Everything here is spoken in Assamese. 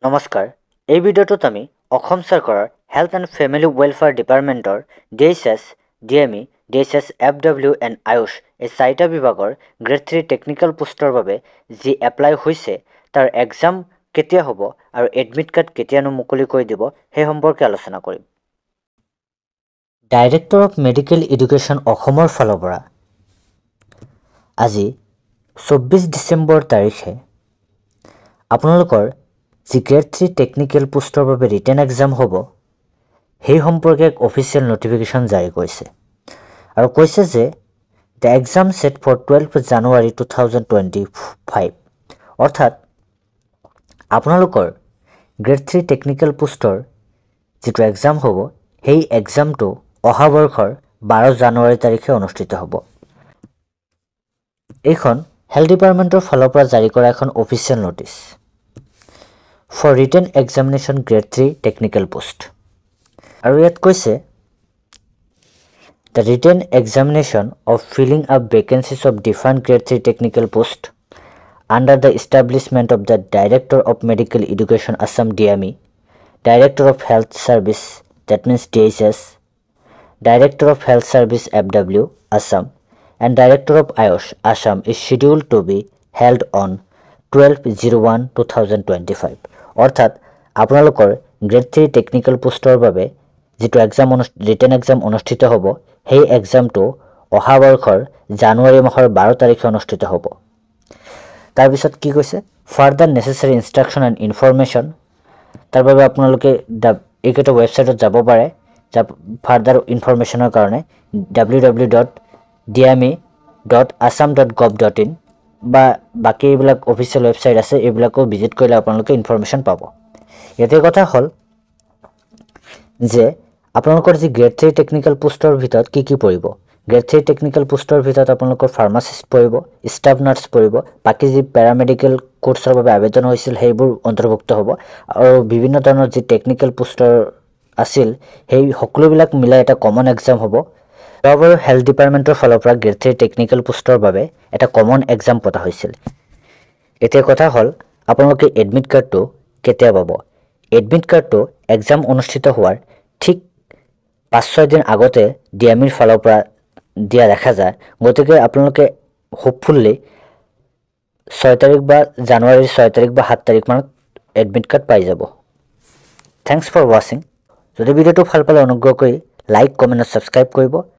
নমস্কাৰ এই ভিডিঅ'টোত আমি অসম চৰকাৰৰ হেল্থ এণ্ড ফেমিলি ৱেলফেয়াৰ ডিপাৰ্টমেণ্টৰ DHS, DME, DHS, FW and Ayush এই চাৰিটা বিভাগৰ গ্ৰেড 3 টেকনিকেল পোষ্টৰ বাবে যি এপ্লাই হৈছে তাৰ এক্সাম কেতিয়া হ'ব আৰু এডমিট কাৰ্ড কেতিয়ানো মুকলি কৰি দিব সেই সম্পৰ্কে আলোচনা কৰিম। ডাইৰেক্টৰ অফ মেডিকেল এডুকেশ্যন অসমৰ ফালৰ পৰা আজি 24 ডিচেম্বৰ তাৰিখে আপোনালোকৰ যি গ্ৰেড 3 টেকনিকেল পোষ্টৰ বাবে ৰিটেন এক্সাম হ'ব সেই সম্পৰ্কে এক অফিচিয়েল নটিফিকেশ্যন জাৰি কৰিছে আৰু কৈছে যে দ্য এক্সাম সেট ফৰ 12 জানুৱাৰী 2025 অৰ্থাৎ আপোনালোকৰ গ্ৰেড 3 টেকনিকেল পোষ্টৰ যিটো এক্সাম হ'ব সেই এক্সামটো অহা বৰ্ষৰ 12 জানুৱাৰী তাৰিখে অনুষ্ঠিত হ'ব। এইখন হেল্থ ডিপাৰ্টমেণ্টৰ ফালৰ পৰা জাৰি কৰা এখন official notice for written examination grade 3 technical post আৰু ইয়াত কৈছে the written examination of filling up vacancies of different grade 3 technical post under the establishment of the Director of Medical Education Assam DME, Director of Health Service that means DHS, Director of Health Service FW Assam and Director of Ayush Assam is scheduled to be held on 12/01/2025 অৰ্থাৎ আপোনালোকৰ গ্ৰেড 3 টেকনিকেল পোষ্টৰ বাবে যিটো এক্সাম ৰিটেন এক্সাম অনুষ্ঠিত হ'ব সেই এক্সামটো অহা বৰ্ষৰ জানুৱাৰী মাহৰ 12 তাৰিখে অনুষ্ঠিত হ'ব। তাৰপিছত কি কৈছে further necessary instruction and information তাৰ বাবে আপোনালোকে এইকেইটা ৱেবছাইটত যাব পাৰে ফাৰ্দাৰ ইনফৰমেশ্যনৰ কাৰণে www.dme.assam.gov.in বা বাকি এইবিলাক অফিচিয়েল ৱেবছাইট আছে এইবিলাকো ভিজিট কৰিলে আপোনালোকে ইনফৰমেশ্যন পাব। ইয়াতে কথা হ'ল যে আপোনালোকৰ যি গ্ৰেড 3 টেকনিকেল পোষ্টৰ ভিতৰত কি পৰিব গ্ৰেড 3 টেকনিকেল পোষ্টৰ ভিতৰত আপোনালোকৰ ফাৰ্মাচিষ্ট পৰিব, ষ্টাফ নাৰ্ছ পৰিব, বাকি যি পেৰামেডিকেল কোৰ্ছৰ বাবে আবেদন হৈছিল সেইবোৰ অন্তৰ্ভুক্ত হ'ব আৰু বিভিন্ন ধৰণৰ যি টেকনিকেল পোষ্টৰ আছিল সেই সকলোবিলাক মিলাই এটা কমন এক্সাম হ'ব। যোৱাবাৰ হেল্থ ডিপাৰ্টমেণ্টৰ ফালৰ পৰা গ্ৰেড 3 টেকনিকেল পোষ্টৰ বাবে এটা কমন এক্সাম পতা হৈছিল। এতিয়া কথা হ'ল আপোনালোকে এডমিট কাৰ্ডটো কেতিয়া পাব। এডমিট কাৰ্ডটো এক্সাম অনুষ্ঠিত হোৱাৰ ঠিক 5-6 দিন আগতে ডিএমিৰ ফালৰ পৰা দিয়া দেখা যায়, গতিকে আপোনালোকে হোপফুল্লি 6 তাৰিখ বা জানুৱাৰীৰ 6 তাৰিখ বা 7 তাৰিখ মানত এডমিট কাৰ্ড পাই যাব। থেংকছ ফৰ ৱাচিং। যদি ভিডিঅ'টো ভাল পালে অনুগ্ৰহ কৰি লাইক, কমেণ্ট আৰু ছাবস্ক্ৰাইব কৰিব।